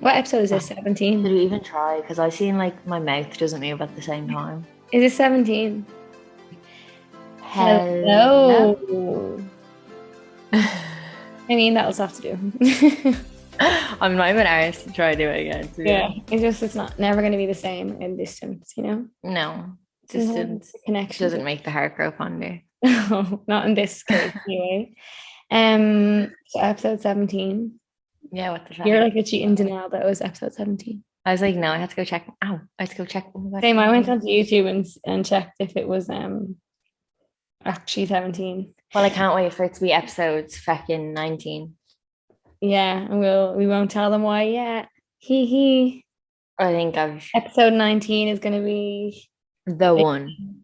What episode is this? Should 17? we even try? Because I seen like my mouth doesn't move at the same time. Is it 17? Hello. Hello. I mean, that'll have to do. I'm not even arsed to try to do it again. To be Yeah, honest. it's not never going to be the same in distance, you know? No, Sometimes distance the connection. doesn't make the heart grow fonder. No, not in this case, anyway. So episode 17. Yeah, what the fuck? You're like a cheating denial that it was episode 17. I was like, no, I had to go check. Ow, I had to go check. Oh my God. Same, I went onto YouTube and checked if it was actually 17. Well, I can't wait for it to be episodes fucking 19. Yeah, and we won't tell them why yet. He. I think I've Episode 19 is gonna be the one,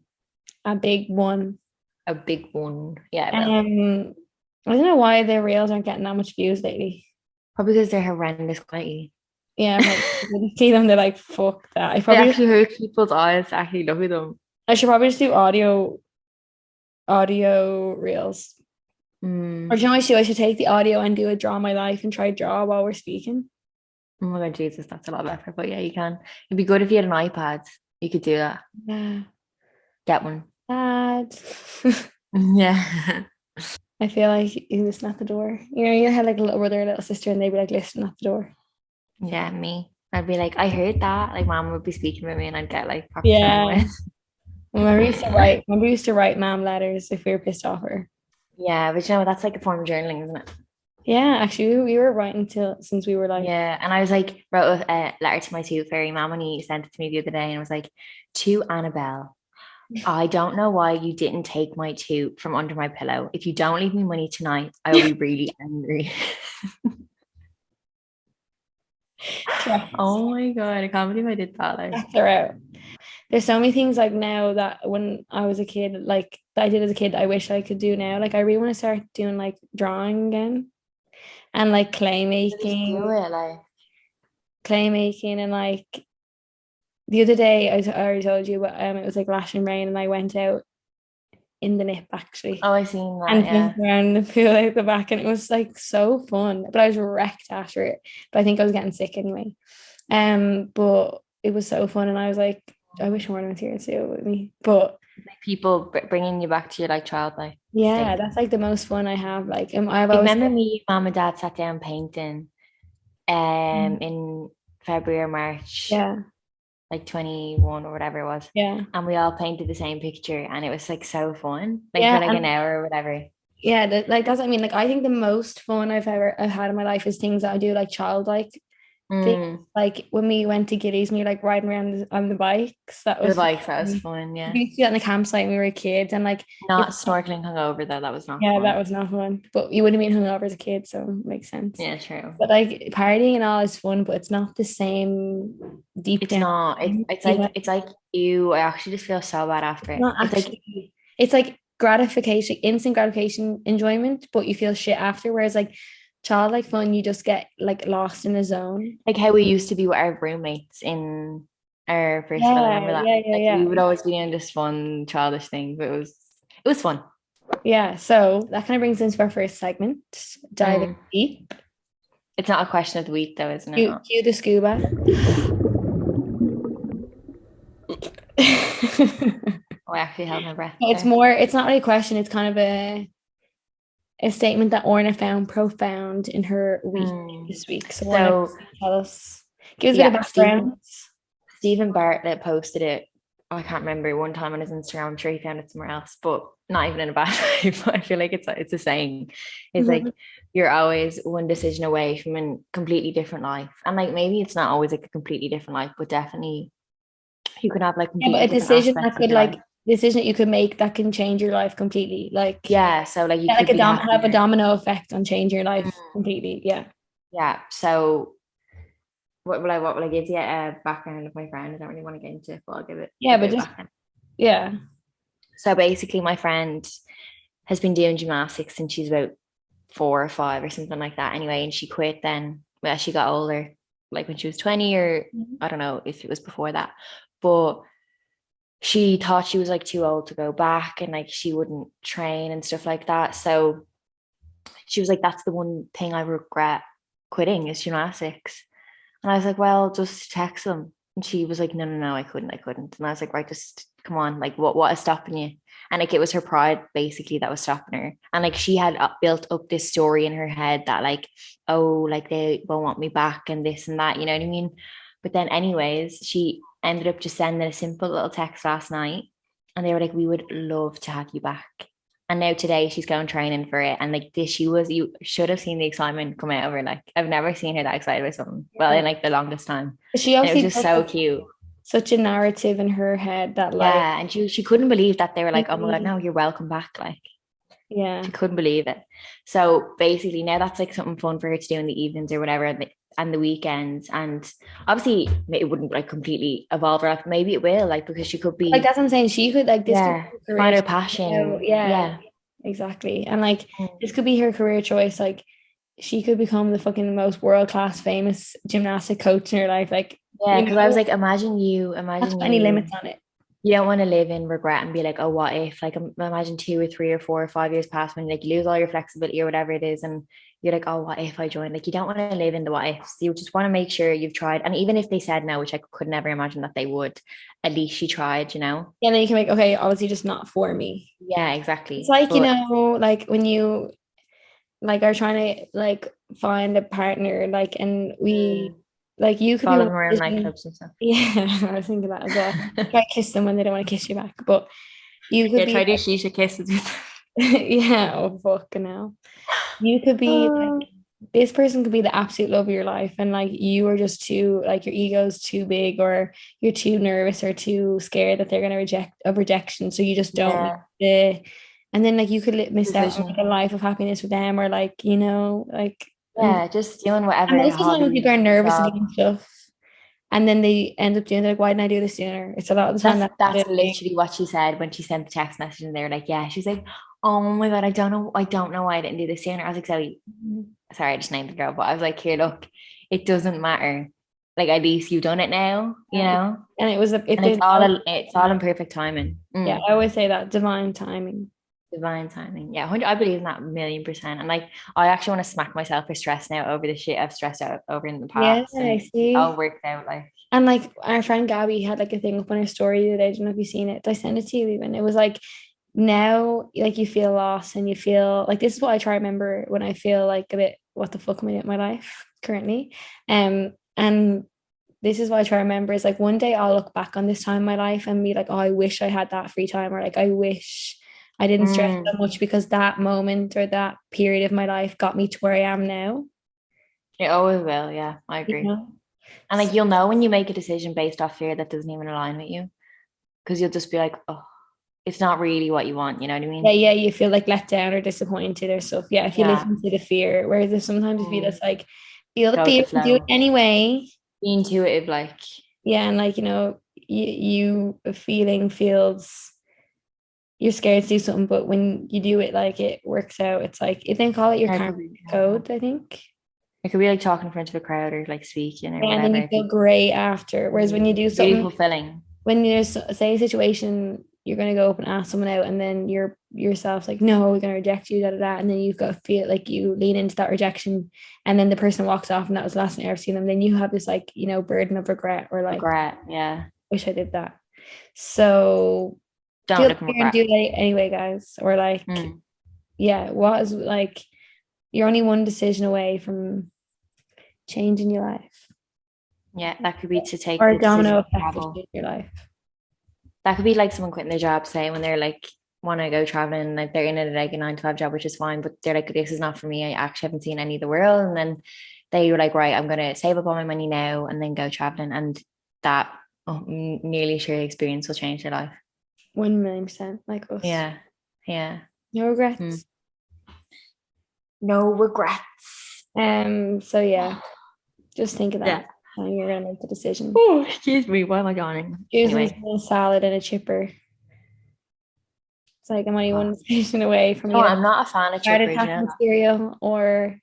a big one. a big one. Yeah, I will. I don't know why the reels aren't getting that much views lately. Probably because they're horrendous quality. Yeah, you see them, they're like, fuck that. It actually hurts people's eyes to actually look at them. I should probably just do audio reels. Or do you know what I should do? I should take the audio and do a draw my life and try draw while we're speaking. Oh my God, Jesus, that's a lot better. But yeah, you can. It'd be good if you had an iPad. You could do that. Yeah. Get one. Bad. Yeah. I feel like you listen at the door. You know, you had like a little brother, a little sister, and they'd be like listening at the door. Yeah, me. I'd be like, I heard that. Like, mom would be speaking with me, and I'd get like proper Yeah. paranoid. Remember we used to write mom letters if we were pissed off her. Yeah, but you know, that's like a form of journaling, isn't it? Yeah, actually, we were writing since we were like, Yeah, and I was like, wrote a letter to my tooth fairy mom, and he sent it to me the other day, and I was like, to Annabelle, I don't know why you didn't take my tooth from under my pillow. If you don't leave me money tonight, I will be really angry. Oh my God, I can't believe I did that. Like, cats are out. There's so many things like now that when I was a kid, like that I did as a kid, I wish I could do now. Like I really want to start doing like drawing again and like clay just do making, it, like. and like the other day I already told you, but it was like lashing rain and I went out in the nip actually Oh, I seen that, and yeah. jumped around the pool out the back and it was like so fun. But I was wrecked after it. But I think I was getting sick anyway. But it was so fun and I was like, I wish Morgan was here to do it with me. But Like people bringing you back to your like childlike yeah, state. that's like the most fun I have. Like I've I always remember me, mom and dad sat down painting Mm. in February or March, yeah, like 21 or whatever it was. yeah. And we all painted the same picture and it was like so fun. Like Yeah. for like an hour or whatever. Yeah, like that's what I mean. Like I think the most fun I've had in my life is things that I do like childlike things. Mm. Like when we went to Giddy's and we were like riding around on the bikes. That The was bikes, that was fun. fun, yeah. We used to do that in the campsite when we were kids and like Not it's snorkeling hungover though, that was not yeah, that fun. was not fun. But you wouldn't have been hungover as a kid, so it makes sense. Yeah, true. But like partying and all is fun, but it's not the same deep It's down. not. You know, It's like you. I actually just feel so bad after it's it. not It's like actually. It's like gratification, instant gratification, enjoyment, but you feel shit after. Whereas like childlike fun, you just get like lost in a zone. how we used to be with our roommates in our first school. I Yeah, remember that. yeah, yeah, Like we yeah. would always be doing this fun childish thing, but it was fun. Yeah. So that kind of brings us into our first segment, diving Mm. deep. It's not a question of the week though, isn't it? Cue the scuba. Oh, I actually held my breath It's there. more, it's not really a question, it's kind of a statement that Orna found profound in her week this week. So Orna, So tell us, give us a bit of yeah, background. Stephen Bartlett posted it. I can't remember one time on his Instagram. I'm sure he found it somewhere else, but not even in a bad way. But I feel like it's a saying. It's like you're always one decision away from a completely different life, and like maybe it's not always like a completely different life, but definitely you can have like Yeah, but completely a different decision that aspects of could your life. like decision that you could make that can change your life completely. Like Yeah, so like you yeah, like could a be have a happier. domino effect on changing your life Mm. completely. Yeah. Yeah. So what will I give you a background of my friend? I don't really want to get into it, but I'll give it Yeah, a but bit of just background. yeah. So basically, my friend has been doing gymnastics since she's about 4 or 5 or something like that. Anyway, and she quit then. Well, she got older, like when she was 20, or I don't know if it was before that, but she thought she was like too old to go back, and like she wouldn't train and stuff like that. So she was like, "That's the one thing I regret quitting is gymnastics." And I was like, well, just text them. And she was like, no, no, no, I couldn't. And I was like, right, just come on, like what is stopping you? And like it was her pride basically that was stopping her. And like she had built up this story in her head that like, oh, like they won't want me back and this and that, you know what I mean? But then anyways, she ended up just sending a simple little text last night and they were like, we would love to have you back. And now today she's going training for it. And like this, you should have seen the excitement come out of her. Like I've never seen her that excited about something. Well, Yeah. in like the longest time. She And it was obviously just built so up cute. such a narrative in her head that like, Yeah. And she couldn't believe that they were like, oh my God, no, you're welcome back. Like yeah. she couldn't believe it. So basically now that's like something fun for her to do in the evenings or whatever and the weekends. And obviously it wouldn't like completely evolve her life. Maybe it will, like because she could Like be, that's what I'm saying. She could like this could be yeah, her career find her choice, you know? passion. Yeah, Yeah. exactly. And like Mm. this could be her career choice. Like she could become the fucking most world class famous gymnastic coach in her life. Like, Yeah, you because I was know, like, not imagine any you limits on it. you don't want to live in regret and be like, oh, what if? Like, imagine 2 or 3 or 4 or 5 years past when like you lose all your flexibility or whatever it is, and you're like, oh, what if I join? Like, you don't want to live in the what ifs. You just want to make sure you've tried. And even if they said no, which I could never imagine that they would, at least she tried, you know? Yeah, and then you can make, okay, obviously just not for me. Yeah, It's exactly. like, you But know, like when you like are trying to like find a partner, like, and we mm, like you could be follow one them around decision. nightclubs and stuff. Yeah, I was thinking that as well. Try to kiss them when they don't want to kiss you back, but you could Yeah, try be to do shisha kisses with yeah, oh fucking hell. You could be like them. this person could be the absolute love of your life, and like you are just too like your ego's too big, or you're too nervous or too scared that they're gonna reject of rejection, so you just don't make Yeah, the. And then like you could miss out on like decision. a life of happiness with them, or like you know like. Yeah, just doing And whatever most of the time when people hobby, are nervous and job. doing stuff, and then they end up doing like, why didn't I do this sooner? It's a lot of the time That's that's that's the thing. literally what she said when she sent the text message and they were like, yeah, she's like, oh my God, I don't know why I didn't do this sooner. I was like, sorry, I just named the girl, but I was like, here, look, it doesn't matter. Like at least you've done it now, you Yeah. know? And it was a it And did it's all in perfect timing. yeah, I always say that divine timing. Divine timing. Yeah, 100, I believe in that 1,000,000%. And like I actually want to smack myself for stress now over the shit I've stressed out over in the Yeah, past. I And it all see. worked out like And like our friend Gabby had like a thing up on her story the other day. I don't know if you've seen it. Did I send it to you even? It was like now like you feel lost and you feel like this is what I try to remember when I feel like a bit what the fuck am I doing in my life currently. And this is what I try to remember is like one day I'll look back on this time in my life and be like, oh, I wish I had that free time, or like I wish I didn't stress mm, so much because that moment or that period of my life got me to where I am now. it always will. Yeah, I You agree. know? And like you'll know when you make a decision based off fear that doesn't even align with you. Because you'll just be like, oh, it's not really what you want, you know what I Yeah, mean? yeah, you feel like let down or disappointed or stuff. Yeah, if you Yeah. listen to the fear, whereas there's sometimes you feel Mm. it's like feel the Go with the fear and do it flow. anyway. Be intuitive, like Yeah, and like you feeling feels you're scared to do something, but when you do it, like it works out. It's like they call it your it karmic could be code, I think. it could be like talking in front of a crowd or like speaking or And then whatever. you If you feel great after. Whereas when you do really something, fulfilling. when there's say a situation, you're gonna go up and ask someone out, and then you're yourself like, no, we're gonna reject you, da da da, and then you've got to feel like you lean into that rejection, and then the person walks off, and that was the last time I ever seen them. Then you have this like burden of regret, or like, Regret. Yeah. wish I did that. So Don't feel live in fear and regret. do it anyway, guys. Or like, Mm. yeah, what is like you're only one decision away from changing your life, Yeah, that could be to take or the a domino decision to effect of travel. changing your life. That could be like someone quitting their job, say when they're like want to go traveling, like they're in like a 9 to 5 job, which is fine, but they're like, this is not for me. I actually haven't seen any of the world. And then they were like, right, I'm gonna save up all my money now and then go traveling. And that nearly sure experience will change their life. 1,000,000% like us. Yeah. Yeah. No Mm. regrets. No regrets. So yeah, just think of Yeah. that when you're gonna make the decision. Oh, excuse me. Why am I yawning? Choosing Anyway. between a salad and a chipper. It's like I'm only one decision away from No, either I'm not a fan of heart chippers, you attack know. material or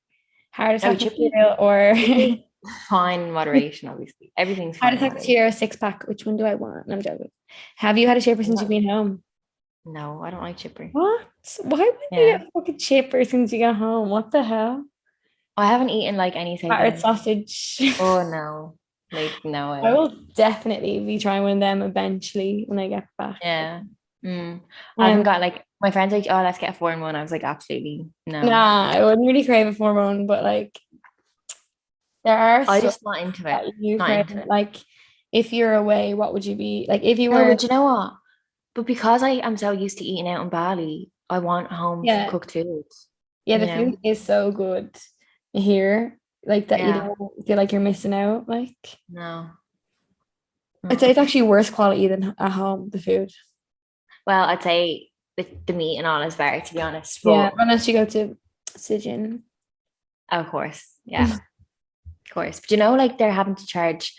heart No, attack chippers, material or chippers, fine in moderation, obviously. Everything's heart fine in attack moderation. material or six pack. Which one do I want? No, I'm joking. Have you had a chipper I'm since you've not, been home? no, I don't like chipper. What? Why would you Yeah. get a fucking chipper since you got home? What the hell? I haven't eaten like any Battered savory. sausage. Oh no. Like, no I way. will definitely be trying one of them eventually when I get back. Yeah. I haven't Um, got like my friends like, oh, let's get a foreign one. I was like, absolutely no. nah, I wouldn't really crave a hormone, but like there are I stuff just not into it. that you Not crave. into it. Like if you're away, what would you be like if you No, were? but you know what? But because I am so used to eating out in Bali, I want home Yeah, cooked food, yeah, you the know? food is so good here, like that you Yeah. don't feel like you're missing out. Like No. I'd say Mm. it's actually worse quality than at home, the food. Well, I'd say the meat and all is better, to be honest. Yeah, But unless you go to Sijin. of course, yeah, of course. But you know, like they're having to charge.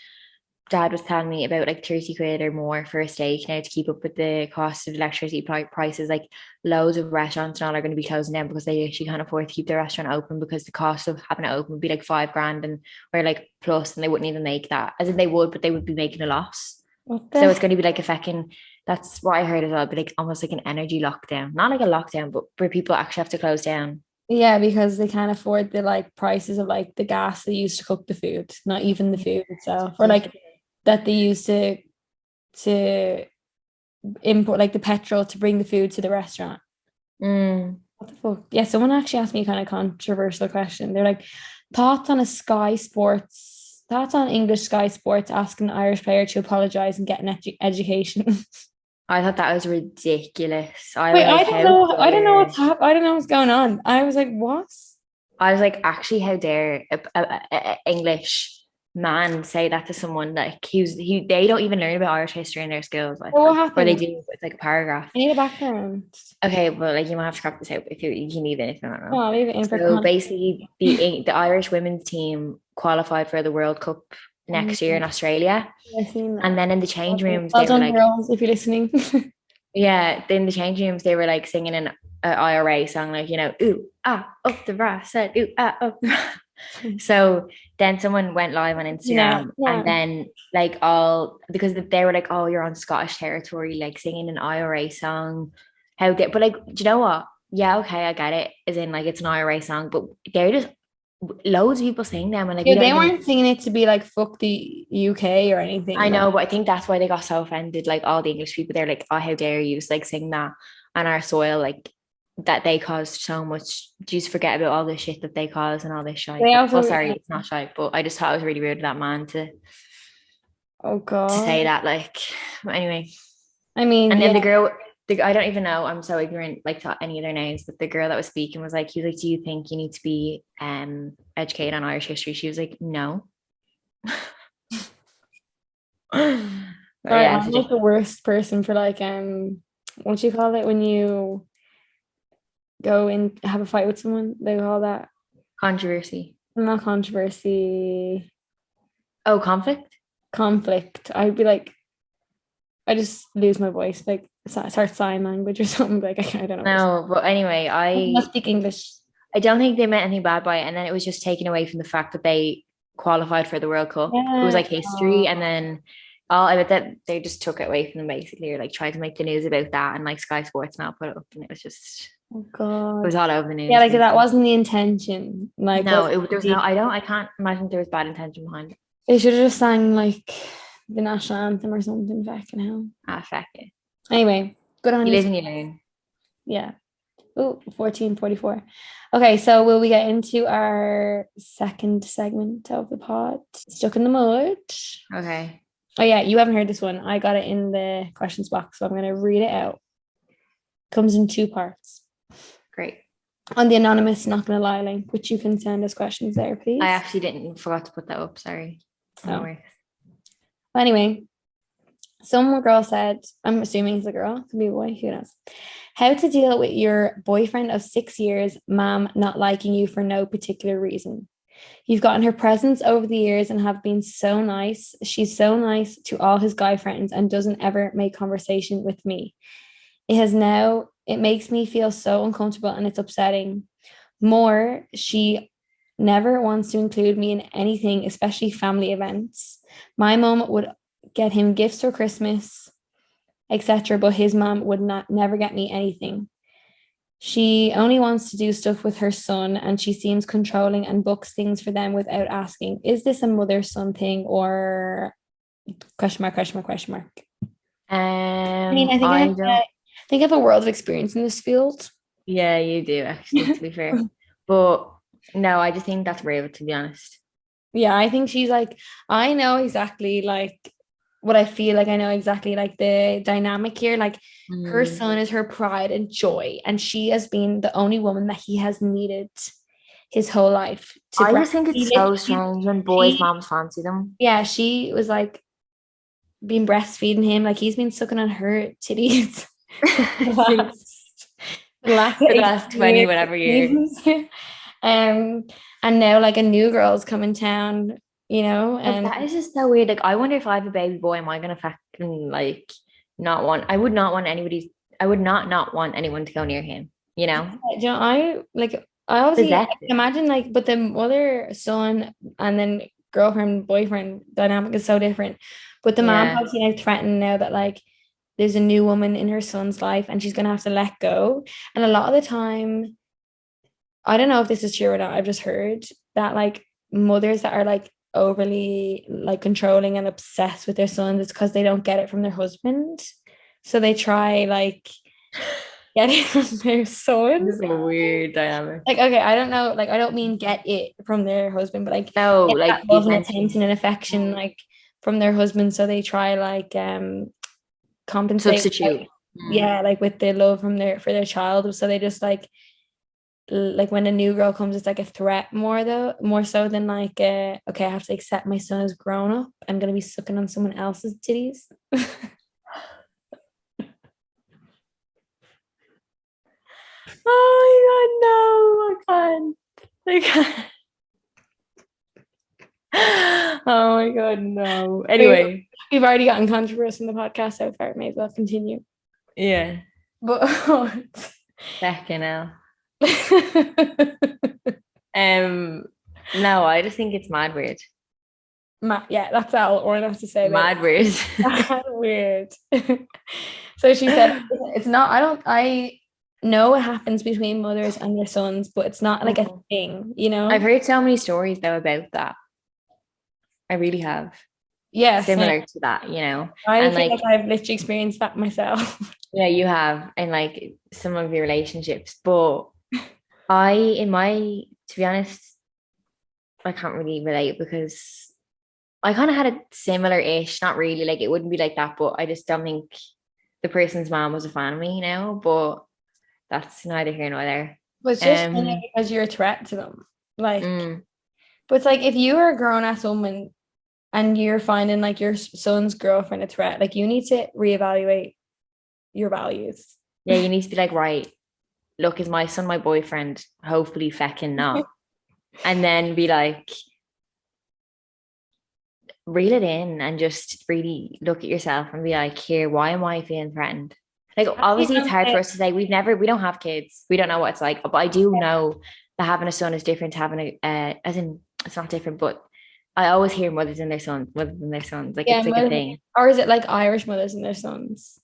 Dad was telling me about like 30 quid or more for a steak now to keep up with the cost of electricity prices. Like loads of restaurants and all are going to be closing down because they actually can't afford to keep their restaurant open because the cost of having it open would be like 5 grand and or like plus, and they wouldn't even make that. As in they would, but they would be making a loss. What So it's the? going to be like a fucking, that's what I heard as well, but like almost like an energy lockdown. Not like a lockdown, but where people actually have to close down. Yeah, because they can't afford the like prices of like the gas they use to cook the food, not even the food itself, or like that they use to import like the petrol to bring the food to the restaurant. Mm. What the fuck? Yeah, someone actually asked me a kind of controversial question. They're like, thoughts on English Sky Sports asking the Irish player to apologize and get an education. I thought that was ridiculous. I Wait, was like, how I don't know dare. what's happening. I don't know what's going on. I was like, what? I was like, actually, how dare a English man say that to someone like they don't even learn about Irish history in their schools, like, Well, what or they happened? do, it's like a paragraph. I need a background. Okay, well, like you might have to crop this out if you can leave it if you don't know. Oh, leave it in for So con. basically, the Irish women's team qualified for the World Cup next year in Australia, I've seen and that. then in the change rooms Well they were done, like, girls, if you're listening. yeah, in the change rooms they were like singing an IRA song, like ooh ah up the brass, said ooh ah up. So then someone went live on Yeah, Instagram and yeah. then like all because they were like, oh, you're on Scottish territory, like singing an IRA song. How did but like, do you know what? Yeah, okay, I get it. As in like it's an IRA song, but they're just loads of people sing them and like we Yeah, don't they even weren't singing it to be like fuck the UK or anything. I Like, know, but I think that's why they got so offended. Like all the English people, they're like, oh, how dare you like sing that on our soil, like that they caused so much. Just forget about all the shit that they caused and all this shite. they Well, also, sorry, it's not shite, but I just thought it was really weird of that man oh to God. say that. Like, but anyway, I mean, and then yeah, the girl, I don't even know. I'm so ignorant, like to any of their names. But the girl that was speaking was like, he was like, do you think you need to be educated on Irish history? She was like, no. But sorry, yeah, it's I'm like just the worst person for like what do you call it when you go and have a fight with someone? They call that controversy. not controversy, Oh, conflict. conflict. I'd be like, I just lose my voice, like start sign language or something. Like I don't know. No, but anyway, I must speak English. I don't think they meant anything bad by it, and then it was just taken away from the fact that they qualified for the World Cup. It was Yeah. like history, and then all I bet that they just took it away from them basically, or like tried to make the news about that, and like Sky Sports now put it up, and it was just Oh it God. was all over the Yeah, news like that basically. wasn't the intention. Like, No, was there was no. I can't imagine there was bad intention behind it. they should have just sang like the national anthem or something. Fucking hell. Ah, fuck it. Anyway, good on You you. live and you learn. Yeah. Oh, 14:44. Okay, so will we get into our second segment of the pod? Stuck in the mud. Okay, Oh yeah, you haven't heard this one. I got it in the questions box, so I'm gonna read it out. Comes in two parts. great. On the anonymous not gonna lie link, which you can send us questions there, I please. actually didn't forgot to put that up. Sorry. No Oh. worries. Well, anyway, some girl said, I'm assuming it's a girl, could be a boy, who knows? How to deal with your boyfriend of 6 years, mom not liking you for no particular reason. You've gotten her presents over the years and have been so nice. She's so nice to all his guy friends and doesn't ever make conversation with me. It makes me feel so uncomfortable and it's upsetting. More, she never wants to include me in anything, especially family events. My mom would get him gifts for Christmas, etc., but his mom would not never get me anything. She only wants to do stuff with her son and she seems controlling and books things for them without asking. Is this a mother-son thing or question mark, question mark, question mark? I mean, I think I don't. I think I have a world of experience in this field. Yeah, you do actually, to be fair. But no, I just think that's real, to be honest. Yeah, I think she's like, I know exactly like what I feel like I know exactly like the dynamic here. Like her Mm. son is her pride and joy, and she has been the only woman that he has needed his whole life to I just breastfeed. think it's so strange when boys' She, moms fancy them. yeah, she was like been breastfeeding him, like he's been sucking on her titties for the Since last for the 18 last 20 years. whatever years. Um, and now like a new girl's come in town, you know, Like and that is just so weird. Like I wonder if I have a baby boy, am I gonna fucking like not want I would not want anybody's I would not want anyone to go near him, you know? you know, I like I obviously I Possessive. can imagine like, but the mother, son, and then girlfriend, boyfriend dynamic is so different. But the mom Yeah. obviously now threatened now that like there's a new woman in her son's life and she's gonna have to let go. And a lot of the time, I don't know if this is true or not. I've just heard that like mothers that are like overly like controlling and obsessed with their sons, it's because they don't get it from their husband. So they try like get it from their This son. is a weird dynamic. Like, okay, I don't know, like I don't mean get it from their husband, but like No, get that like the love and attention. attention and affection Mm. like from their husband. So they try like compensate like, Substitute. Mm. yeah, like with the love from their for their child. So they just like when a new girl comes, it's like a threat more though, more so than like okay, I have to accept my son as grown up. I'm gonna be sucking on someone else's titties. Oh my God, no, I can't. Oh my God, no. Anyway, We've already gotten controversy in the podcast so far. May as well continue. yeah, But second now. Um, no, I just think it's mad weird. Yeah, that's all or enough to say about Mad weird. it. Weird. So she said it's not, I know it happens between mothers and their sons, but it's not like a Mhm. thing, you I've know? heard so many stories though about that. I really have. Yeah, same. Similar to that, you know. I And feel like, like I've literally experienced that myself. yeah, you have in like some of your relationships. But I, in my, to be honest, I can't really relate because I kind of had a similar-ish, not really, like it wouldn't be like that, but I just don't think the person's mom was a fan of me, you know. But that's neither here nor there. But it's just funny Um, because you're a threat to them. Like, mm, but it's like if you are a grown ass woman and you're finding like your son's girlfriend a threat, like you need to reevaluate your values. yeah, you need to be like, right, look, is my son my boyfriend? Hopefully, feckin' not. And then be like, reel it in and just really look at yourself and be like, here, why am I feeling threatened? Like, Actually, obviously, it's hard for us to say we don't have kids, we don't know what it's like, but I do know that having a son is different to having as in, it's not different, but I always hear mothers and their sons, like yeah, it's like a thing. or is it like Irish mothers and their sons?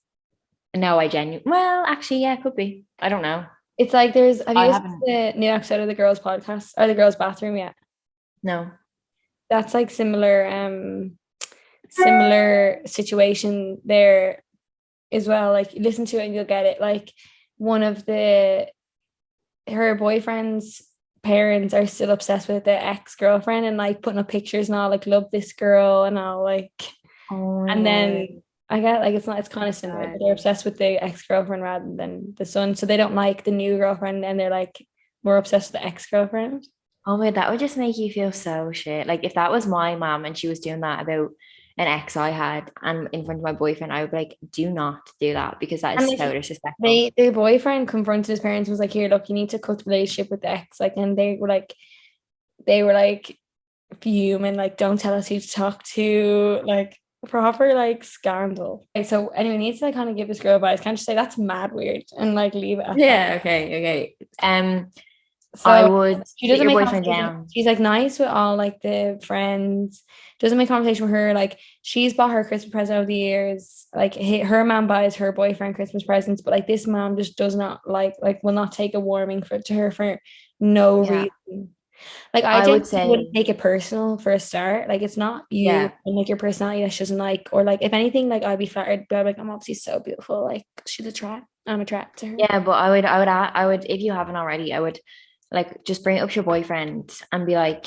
No, I genuinely, well, actually, yeah, it could be. I don't know. It's like have I you listened haven't, to the new episode of the girls podcast or the girls bathroom yet? no. That's like similar situation there as well. Like listen to it and you'll get it. Like one of her boyfriend's parents are still obsessed with the ex-girlfriend and like putting up pictures and all like love this girl and all like, Oh my and God. then I get like it's kind of similar, but God. they're obsessed with the ex-girlfriend rather than the son. So they don't like the new girlfriend and they're like more obsessed with the ex-girlfriend. Oh my, that would just make you feel so shit. Like if that was my mom and she was doing that about an ex I had and in front of my boyfriend, I would be like, do not do that because that And is like so disrespectful. the boyfriend confronted his parents and was like, here, look, you need to cut the relationship with the ex. Like, and they were like fuming, like, don't tell us who to talk to, like proper like scandal. Like, so anyway, needs to like kind of give this girl advice. Can't just say that's mad weird and like leave it at that. Yeah, okay, okay. I So would she sit doesn't your make boyfriend conversation. down. She's like nice with all like the friends. Doesn't make conversation with her. Like she's bought her Christmas present over the years. Like her mom buys her boyfriend Christmas presents, but like this mom just does not like will not take a warming for to her for no Yeah, reason. Like I I would genuinely wouldn't say, take it personal for a start. Like it's not you yeah. and like your personality that she doesn't like, or like if anything, like I'd be flattered, but I'm like I'm obviously so beautiful. Like she's a trap. I'm a trap to her. Yeah, but I would, if you haven't already, I would like just bring it up to your boyfriend and be like,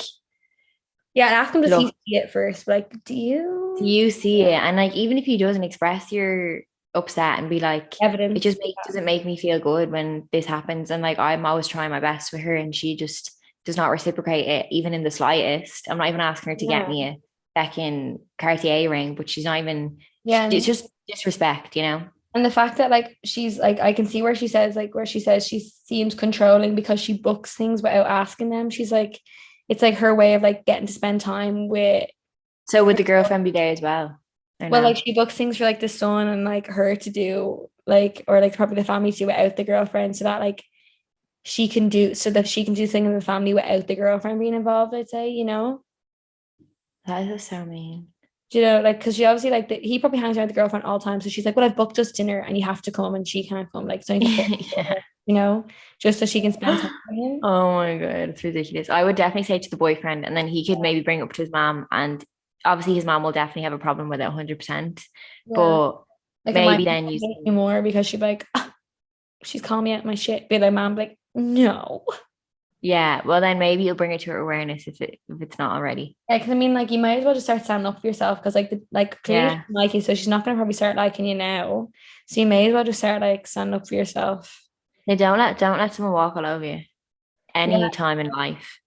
Yeah, and ask him does he look, see it first? Like, do do you you see it? And like, even if he doesn't express your upset and be like, it evidence? just doesn't make me feel good when this happens. And like, I'm always trying my best with her, and she just does not reciprocate it, even in the slightest. I'm not even asking her to get Yeah. me a second Cartier ring, but she's not even. Yeah, It's just disrespect, you know. and the fact that like she's like I can see where she says like where she says she seems controlling because she books things without asking them. She's like it's like her way of like getting to spend time with So would the girlfriend be there as well? Or well no? like she books things for like the son and like her to do like or like probably the family to do without the girlfriend so that like she can do things in the family without the girlfriend being involved, I'd say, you know. That is so mean. Do you know, like, because she obviously like he probably hangs around with the girlfriend all the time. So she's like, "Well, I've booked us dinner, and you have to come," and she can't come. Like, so I need to pay, Yeah. you know, just so she can spend time with him. Oh my God, it's ridiculous. I would definitely say to the boyfriend, and then he could maybe bring it up to his mom. And obviously, his mom will definitely have a problem with it 100%. Yeah, But like it might maybe then you, hate me more because she'd be like, "Ah, she's calling me out my shit." Be like, "Mom, be like, no." yeah, well, then maybe you'll bring it to her awareness if it's not already. Yeah, because I mean, like, you might as well just start standing up for yourself because, like, clearly she Yeah. doesn't like you, so she's not gonna probably start liking you now. So you may as well just start like standing up for yourself. They don't let someone walk all over you Yeah, any time in life.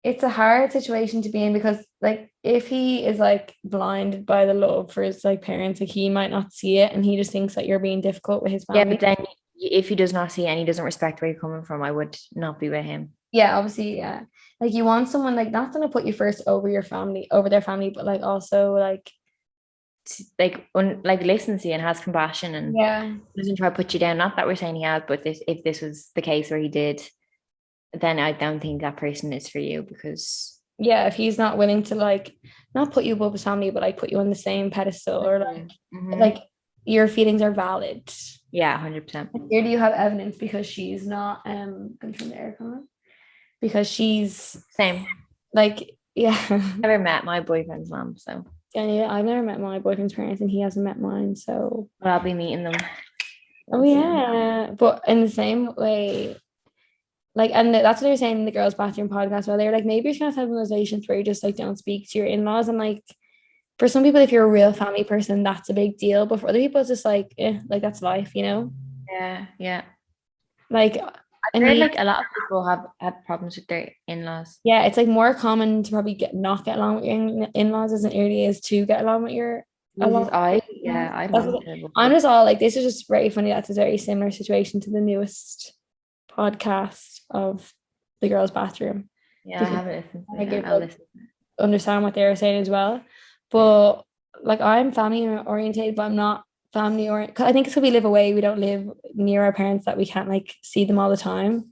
it's a hard situation to be in because like if he is like blinded by the love for his like parents, like he might not see it and he just thinks that you're being difficult with his Yeah, but family. then if he does not see and he doesn't respect where you're coming from, I would not be with him. Yeah, obviously, yeah. Like you want someone like not gonna put you first over your family, over their family, but like also like Like listens to you and has compassion and yeah. doesn't try to put you down. Not that we're saying he has, but if this was the case where he did, then I don't think that person is for you because Yeah, if he's not willing to like not put you above his family, but like put you on the same pedestal or like Mhm. your feelings are valid. Yeah, 100%. Here do you have evidence because she's not gonna turn the aircon on. Because she's Same. like yeah. Never met my boyfriend's mom, so Yeah, I've never met my boyfriend's parents and he hasn't met mine. So, but I'll be meeting them oh soon. yeah. But in the same way, like, and that's what they were saying in the girls' bathroom podcast, where they were like, maybe you're gonna have conversations where you just like don't speak to your in-laws. And like, for some people, if you're a real family person, that's a big deal. But for other people, it's just like, like that's life, you know? Yeah, yeah. Like, I I heard mean, like a lot of people have had problems with their in-laws. yeah, it's like more common to probably not get along with your in-laws as it really is to get along with your Jesus, yeah, I'd that's want what to. I'm just all like this is just very funny. That's a very similar situation to the newest podcast of the girls' bathroom Yeah, I because haven't listened to I it yet. give I'll like listen. understand what they're saying as well. But like I'm family orientated, but I'm not family oriented. I think it's because we live away, we don't live near our parents that we can't like see them all the time.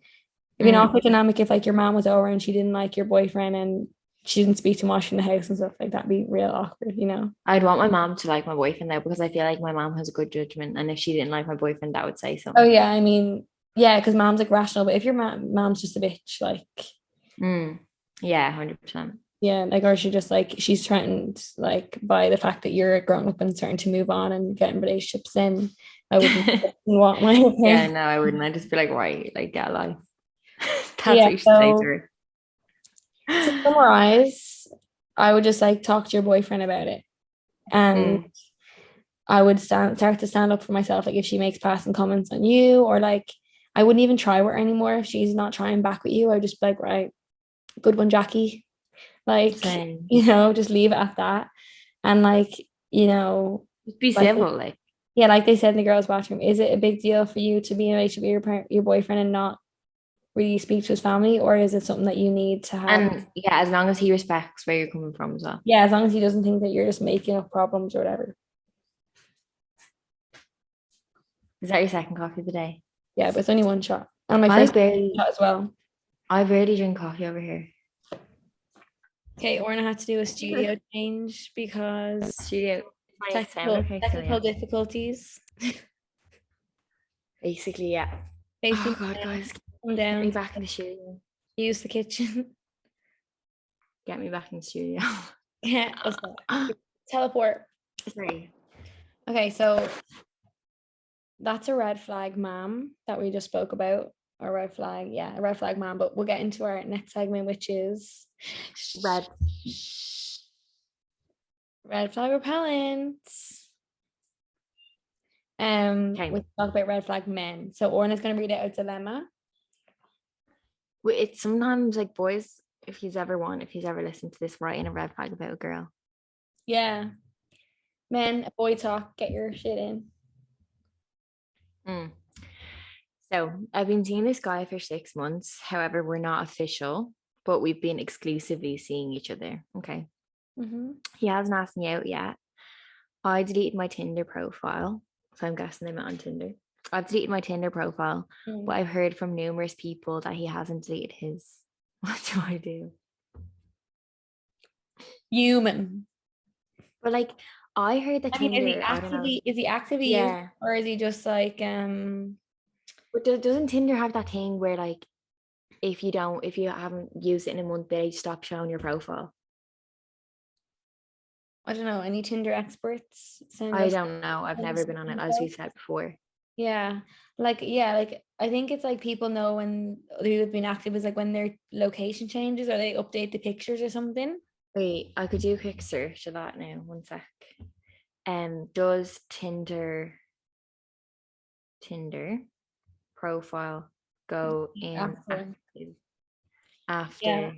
It'd be an Mm. awkward dynamic if like your mom was over and she didn't like your boyfriend and she didn't speak to him washing the house and stuff like that. It'd be real awkward, you know. I'd want my mom to like my boyfriend though, because I feel like my mom has a good judgment. And if she didn't like my boyfriend, that would say Oh something. yeah, I mean, yeah, because mom's like rational, but if your mom's just a bitch, like Mm. Yeah, 100%. yeah, like or she just like she's threatened like by the fact that you're grown up and starting to move on and get in relationships, then I wouldn't want my Yeah, parents. no, I wouldn't. I'd just be like, right, like get a life. That's Yeah, what you should say to so her. to summarize, I would just like talk to your boyfriend about it. And Mm. I would start to stand up for myself. Like if she makes passing comments on you, or like I wouldn't even try with her anymore if she's not trying back with you. I'd just be like, right, good one, Jackie. Like, Same. just leave it at that. And like, Just be like civil, like. yeah, like they said in the girls' bathroom, is it a big deal for you to be in a relationship with your boyfriend and not really speak to his family, or is it something that you need to have? And yeah, as long as he respects where you're coming from as well. Yeah, as long as he doesn't think that you're just making up problems or whatever. Is that your second coffee of the day? Yeah, but it's only one shot. And my I first barely, shot as well. I rarely drink coffee over here. Okay, Orna had to do a studio change because Studio. My sound technical effects, so technical yeah. difficulties. Basically, yeah. Basically, Oh God, guys, come get me down, back in the studio. use the kitchen. Get me back in the studio. Yeah, let's go. Teleport. Sorry. Okay, so that's a red flag, ma'am, that we just spoke about. Or red flag, yeah, a red flag, ma'am. But we'll get into our next segment, which is Red. red flag repellent. Okay. We talk about red flag men. So Orna's gonna read out a dilemma. It's sometimes like boys, if he's ever listened to this, writing a red flag about a girl. Yeah. Men, boy talk, get your shit in. Mm. So I've been seeing this guy for 6 months. However, we're not official, but we've been exclusively seeing each other. Okay. Mm-hmm. He hasn't asked me out yet. I deleted my Tinder profile. So I'm guessing they met on Tinder. I've deleted my Tinder profile, but I've heard from numerous people that he hasn't deleted his. What do I do? Human. But like, I heard that I mean, Tinder, I don't know. is he actively using, Yeah. or is he just like But doesn't Tinder have that thing where like if you haven't used it in a month, they stop showing your profile? I don't know, any Tinder experts send I us don't know. I've never been on it, as we info. said before. Yeah. Like I think it's like people know when they've been active is like when their location changes or they update the pictures or something. Wait, I could do a quick search of that now. One sec. Does Tinder profile go After. inactive Yeah. after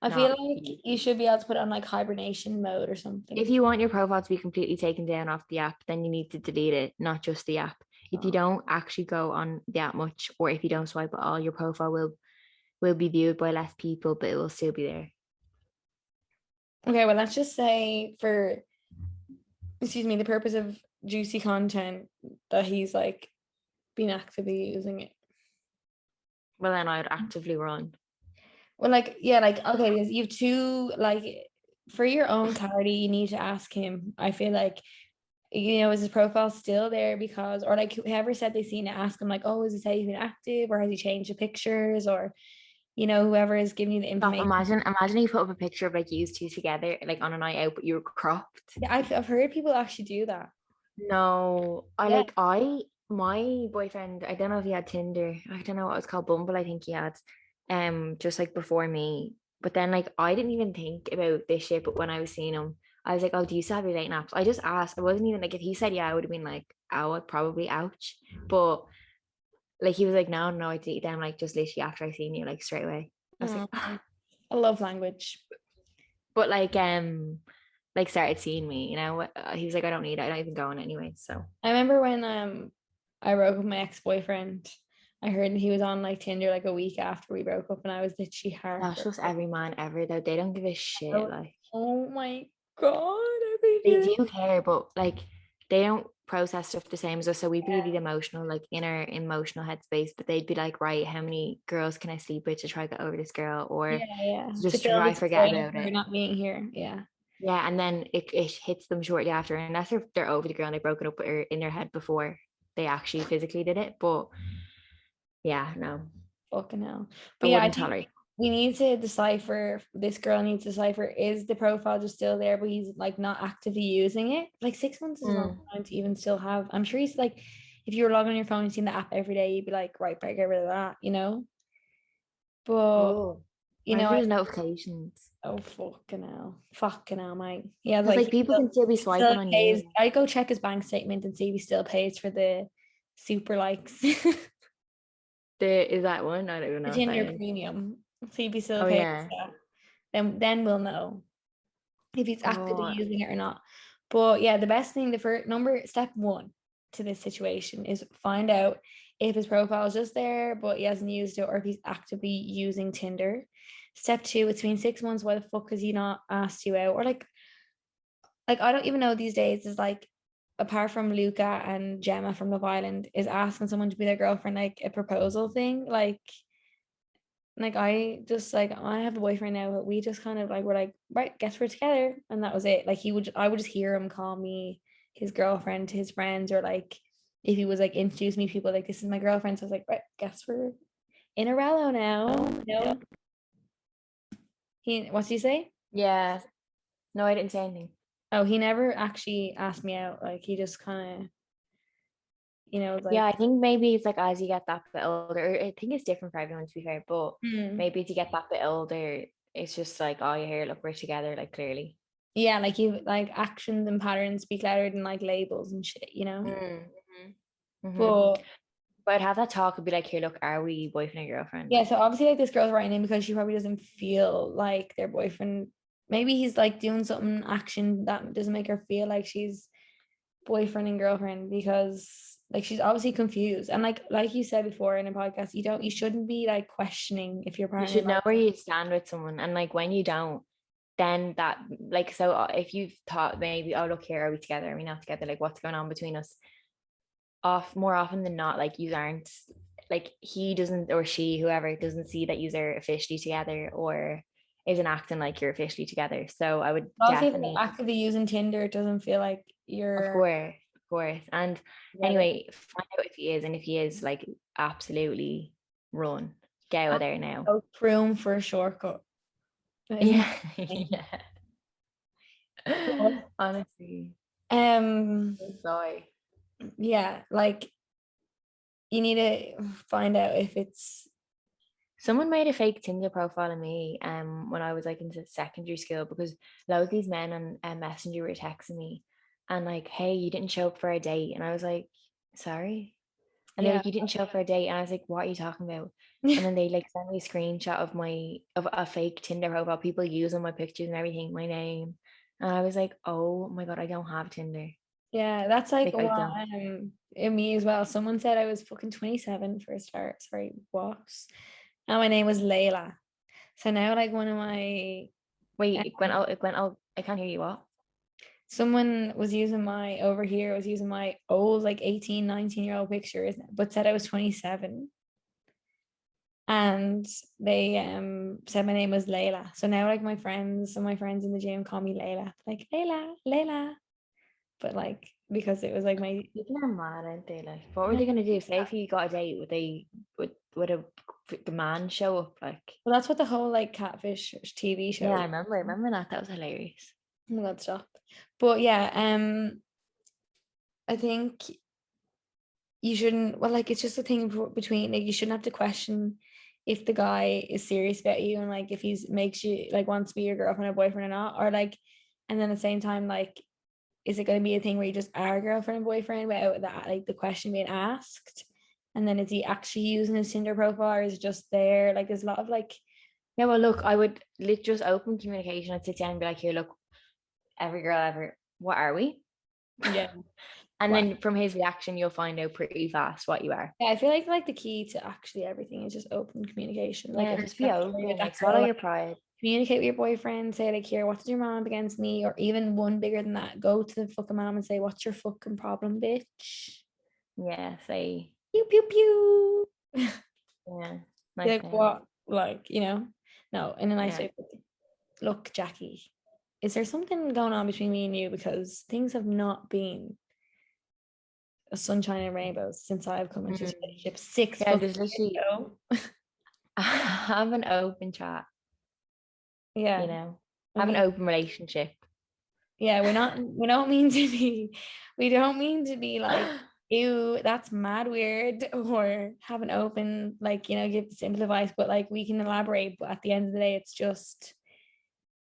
I feel not like used? you should be able to put it on like hibernation mode or If something. you want your profile to be completely taken down off the app, then you need to delete it, not just the app. If you Oh. don't actually go on the app much, or if you don't swipe at all, your profile will be viewed by less people, but it will still be there. Okay, well, let's just say for, excuse me, the purpose of juicy content that he's like been actively using it. Well, then I'd actively run. Well, like, yeah, like, okay, you have two, like, for your own clarity, you need to ask him. I feel like, is his profile still there because, or like, whoever said they seen it, ask him, like, oh, is it say he's been active or has he changed the pictures or, whoever is giving you the Stop. information. Imagine you put up a picture of like you two together, like on a night out, but you were cropped. Yeah, I've heard people actually do that. No, Yeah. my boyfriend, I don't know if he had Tinder. I don't know what it's called, Bumble, I think he had. Just like before me. But then like I didn't even think about this shit, but when I was seeing him, I was like, oh, do you still have your dating apps? I just asked. I wasn't even like if he said yeah, I would have been like, oh, I'd probably ouch. But like he was like, no, no, I deleted them like just literally after I seen you, like straight away. I was like, Oh, I love language. but like started seeing me, he was like, I don't need it, I don't even go on it anyway. So I remember when I broke up with my ex-boyfriend. I heard he was on like Tinder like a week after we broke up, and I was literally that's just heartbroken. every man ever though. They don't give a I shit. was, Like oh my God, I'd be they doing do care, but like they don't process stuff the same as us. So we'd be really yeah, emotional, like in our emotional headspace, but they'd be like, right, how many girls can I sleep with to try to get over this girl, or yeah. To just fill try this forget void of about her it? not being here. Yeah. Yeah, and then it hits them shortly after, unless they're over the girl and they've broken up with her in their head before they actually physically did it. But yeah, no, Fucking hell. I But yeah, I wouldn't think tolerate. we need to decipher, this girl needs to decipher, is the profile just still there, but he's like not actively using it? Like 6 months is a long Mm. time to even still have. I'm sure he's like, if you were logging on your phone and seeing the app every day, you'd be like, right, better get rid of that. But Oh, you know, imagine I his notifications. oh fucking hell, mate. Yeah, Because like like people can still be he still swiping on pays. you. I go check his bank statement and see if he still pays for the super likes, the Is that one? I don't even know what that Tinder is. premium. See if he still Oh pays yeah. that. Then we'll know if he's actively Oh, using it or not. But yeah, the best thing, the first number, step one to this situation is find out if his profile is just there, but he hasn't used it, or if he's actively using Tinder. Step two, it's been 6 months. Why the fuck has he not asked you out? Or like I don't even know these days is like, apart from Luca and Gemma from Love Island, is asking someone to be their girlfriend like a proposal thing? Like Like I just like I have a boyfriend now, but we just kind of like we're like, right, guess we're together. And that was it. Like I would just hear him call me his girlfriend to his friends, or like if he was like introduce me to people like this is my girlfriend. So I was like, right, guess we're in a rello now. You know? He what's he say? Yeah. No, I didn't say anything. Oh, he never actually asked me out. Like he just kind of, Yeah, like, I think maybe it's like as you get that bit older, I think it's different for everyone to be fair, but hmm. maybe to get that bit older, it's just like, oh, you hear, look, we're together, like clearly. Yeah, like you like actions and patterns speak louder than like labels and shit. Mm-hmm. Mm-hmm. But But I'd have that talk and be like, here, look, are we boyfriend and girlfriend? yeah, Like, so obviously like this girl's writing in because she probably doesn't feel like their boyfriend. Maybe he's like doing something action that doesn't make her feel like she's boyfriend and girlfriend because like she's obviously confused. And like you said before in a podcast, you shouldn't be like questioning if your you partner should know like where you stand with someone. And like when you don't, then that, like, so if you've thought maybe, oh, look, here, are we together? Are we not together? Like, what's going on between us? Off more often than not, like you aren't, like he doesn't, or she, whoever, doesn't see that you are officially together or isn't acting like you're officially together. So I would obviously if you're definitely, actively using Tinder, it doesn't feel like of you're course, of course. And together. anyway, find out if he is, and if he is, like, absolutely run, get out of there now. Go room for a shortcut. Isn't that Yeah, thing? yeah. Honestly, Um, sorry. yeah, like you need to find out if it's Someone made a fake Tinder profile of me when I was like into secondary school because loads of these men on Messenger were texting me and like, hey, you didn't show up for a date. And I was like, sorry. And they're yeah. like, you didn't show up for a date. And I was like, what are you talking about? And then they like sent me a screenshot of a fake Tinder profile, people using my pictures and everything, my name. And I was like, oh my God, I don't have Tinder. Yeah, that's like Like I what don't. in me as well. Someone said I was fucking 27 for a start. Sorry, what? And my name was Layla. So now like one of my Wait, I can't hear you. What? someone was using my over here was using my old like 18, 19-year-old pictures, but said I was 27. And they said my name was Layla. So now like some of my friends in the gym call me Layla. Like Layla, Layla. But like because it was like my People are mad, aren't they? Like, what were they gonna do? Say if you got a date, would a the man show up? Like, well, that's what the whole like catfish TV yeah, show. I remember that. That was hilarious. Oh my God, stop. But yeah, I think you shouldn't, well, like it's just a thing between like you shouldn't have to question if the guy is serious about you and like if he's makes you like wants to be your girlfriend or boyfriend or not, or like and then at the same time, like, is it gonna be a thing where you just are girlfriend and boyfriend without that like the question being asked? And then is he actually using his Tinder profile or is it just there? Like there's a lot of like Yeah, well, look, I would just open communication. I'd sit down and be like, here, look, every girl ever, what are we? yeah. And Wow. then from his reaction, you'll find out pretty fast what you are. Yeah, I feel like the key to actually everything is just open communication. Like Yeah, if just be that story with open, that like swallow girl, your like pride. communicate with your boyfriend, say like here, what did your mom have against me? Or even one bigger than that, go to the fucking mom and say, what's your fucking problem, bitch? Yeah, say, Pew pew pew. yeah, Be nice like thing. what? Like, no, in a nice Yeah. way. Look, Jackie, is there something going on between me and you? Because things have not been a sunshine and rainbows since I've come into this Mm. relationship six Yeah, fucking there's years literally ago. have an open chat, you Yeah. know, I have an mean, open relationship. yeah, we don't mean to be, we don't mean to be like, ew, that's mad weird, or have an open, like, give simple advice, but like we can elaborate. But at the end of the day, it's just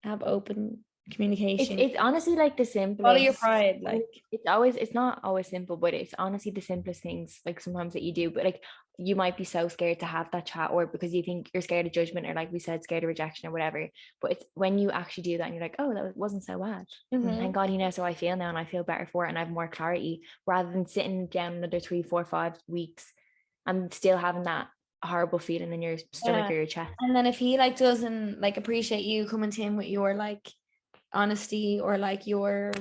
have open communication. It's honestly like the Follow your simplest. pride, I mean, like, it's not always simple, but it's honestly the simplest things like sometimes that you do. But like you might be so scared to have that chat, or because you think you're scared of judgment, or like we said, scared of rejection or whatever. But it's when you actually do that and you're like, oh, that wasn't so bad. And thank mhm. God he knows how I feel now and I feel better for it and I have more clarity rather than sitting down another 3, 4, 5 weeks and still having that horrible feeling in your stomach Yeah. or your chest. And then if he like doesn't like appreciate you coming to him with your like honesty or like your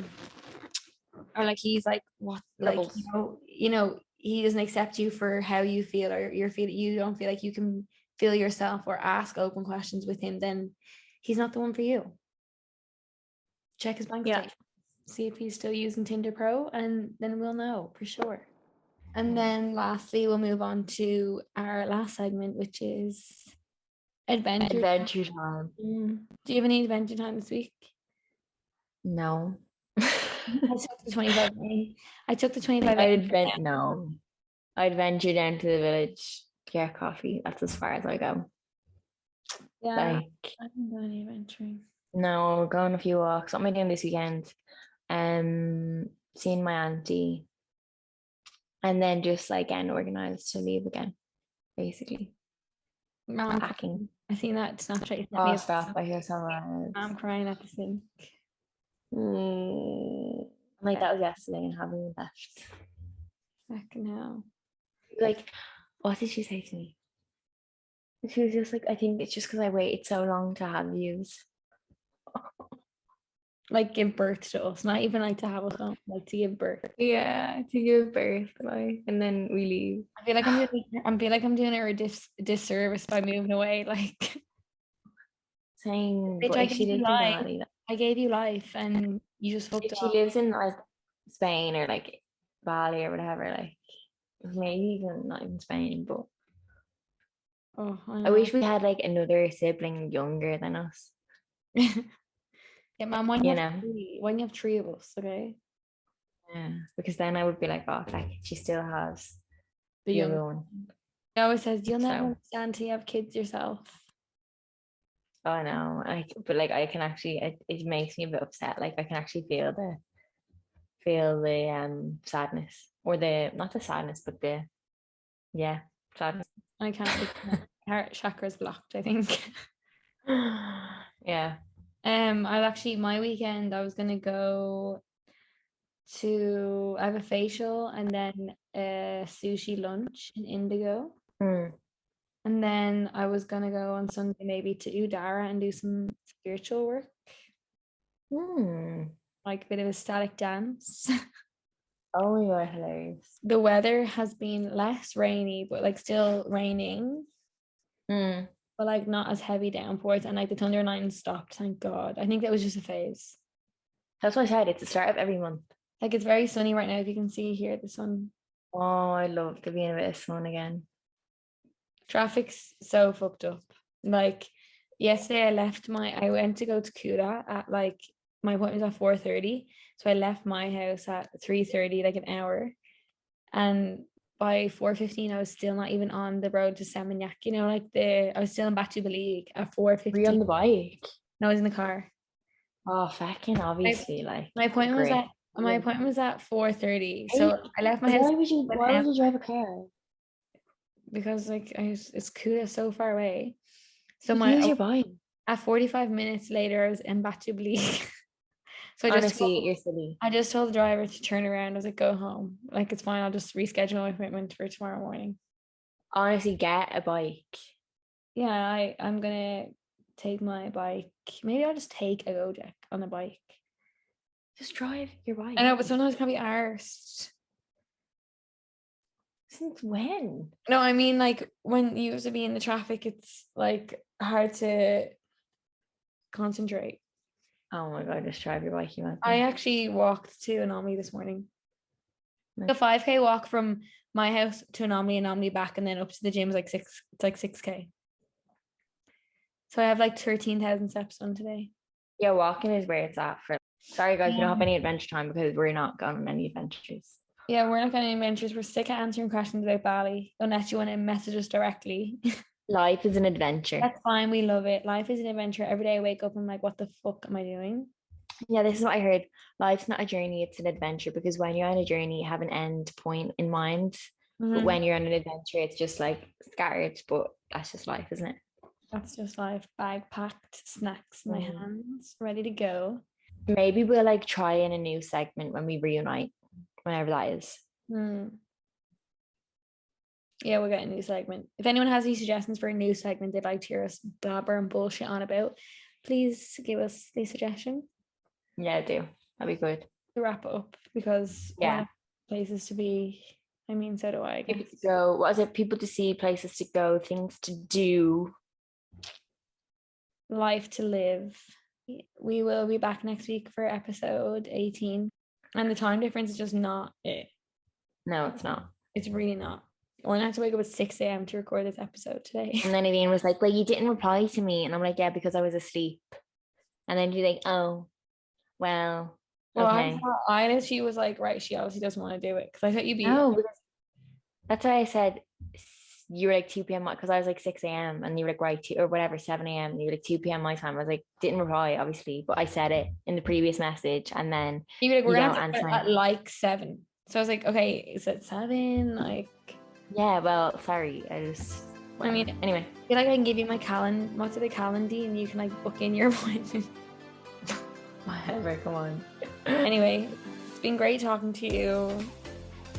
or like he's like what like Troubles. he doesn't accept you for how you feel or you don't feel like you can feel yourself or ask open questions with him, then he's not the one for you. Check his bank statement, see if he's still using Tinder Pro, and then we'll know for sure. And then lastly, we'll move on to our last segment, which is adventure time. Do you have any adventure time this week? No. I took the 25. I took the 25. I'd venture down to the village, get coffee. That's as far as I go. Yeah, Like, I haven't done any adventuring. no, go on a few walks. What am I doing this weekend? Seeing my auntie, and then just like getting organized to leave again, basically. Mom Packing. I seen that Snapchat. Oh, stop! I hear someone. I'm crying at the sink. Like that was yesterday, and haven't left. Fucking hell. Like, what did she say to me? She was just like, I think it's just because I waited so long to have views. Like give birth to us, not even like to have us home, like to give birth. Yeah, to give birth, like, and then we leave. I feel like I'm doing her a disservice by moving away. Like Saying, bitch, but if she lives in Bali, I gave you life and you just fucked if she off. lives in like Spain or like Bali or whatever, like maybe even not even Spain, but Oh, I wish we had like another sibling younger than us. Yeah, Mom, when you have three of us, okay? Yeah, because then I would be like, oh, like she still has The the young other one. He always says, you'll never So, understand till you have kids yourself. oh no, but like I can actually, it makes me a bit upset. Like I can actually feel the sadness, or the not the sadness, but the sadness. I can't. Heart chakra's blocked, I think. Yeah. I actually my weekend I was gonna go to I have a facial and then a sushi lunch in Indigo. And then I was gonna go on Sunday maybe to Udara and do some spiritual work. Like a bit of a static dance. Oh, you're hilarious. The weather has been less rainy, but like still raining. But like not as heavy downpours, and like the thunder and lightning stopped, thank God. I think that was just a phase. That's what I said. It's the start of every month. Like it's very sunny right now. If you can see here, the sun. Oh, I love to be in a bit of sun again. Traffic's so fucked up. Like yesterday, I went to go to Kuda at like my appointment was at 4:30, so I left my house at 3:30, like an hour, and by 4:15 I was still not even on the road to Seminyak. You know, like I was still in Batu Balig at 4:15. Were you on the bike? No, I was in the car. Oh, fucking obviously, like my appointment was at 4:30. So I left my house. Why would you drive a car? Because like it's Kuda so far away. So use your bike. At 45 minutes later, I was in Batu Balig. So Honestly, you're silly. I just told the driver to turn around. I was like, go home. Like it's fine. I'll just reschedule my appointment for tomorrow morning. Honestly, get a bike. Yeah, I'm gonna take my bike. Maybe I'll just take a Gojek on the bike. Just drive your bike. I know, but sometimes it can be arsed. Since when? No, I mean like when you have to be in the traffic, it's like hard to concentrate. Oh my God, just drive your bike, you might. I actually walked to Anomaly this morning. The 5K walk from my house to Anomaly back, and then up to the gym is like it's like 6K. So I have like 13,000 steps done today. Yeah, walking is where it's at for. Sorry guys, we don't have any adventure time because we're not going on any adventures. Yeah, we're not going on any adventures. We're sick of answering questions about Bali, unless you want to message us directly. Life is an adventure. That's fine. We love it. Life is an adventure. Every day I wake up and I'm like, what the fuck am I doing? Yeah, this is what I heard. Life's not a journey, it's an adventure, because when you're on a journey, you have an end point in mind. But when you're on an adventure, it's just like scattered, but that's just life, isn't it? That's just life. Bag packed, snacks in my hands, ready to go. Maybe we'll like try in a new segment when we reunite, whenever that is. Yeah, we'll get a new segment. If anyone has any suggestions for a new segment they'd like to hear us blabber and bullshit on about, please give us the suggestion. Yeah, I do. That'd be good. To wrap it up, because places to be I mean, so do I People guess. to go. What is it? People to see, places to go, things to do. Life to live. We will be back next week for episode 18. And the time difference is just not it. No, it's not. It's really not. Well, I have to wake up at 6 a.m. to record this episode today. And then Ian was like, well, you didn't reply to me. And I'm like, yeah, because I was asleep. And then you're like, oh, well, Well, okay. she was like, right, she obviously doesn't want to do it. Because I thought you'd be No, because that's why I said you were like 2 p.m. because I was like 6 a.m. and you were like, right, or whatever, 7 a.m. And you were like 2 p.m. my time. I was like, didn't reply, obviously, but I said it in the previous message. And then you were like, we're you gonna don't have to answer. at like 7. So I was like, okay, is it 7? Like, yeah, well, sorry. I mean, anyway. I feel like I can give you my what's it, the calendar, and you can like book in your appointment. Whatever, come on. Anyway, it's been great talking to you.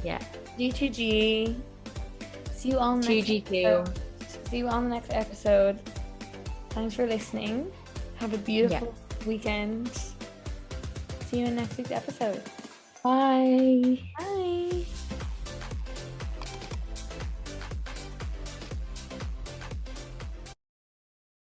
Yeah. G2G. See you all next 2G2. See you all in the next episode. Thanks for listening. Have a beautiful weekend. See you in next week's episode. Bye.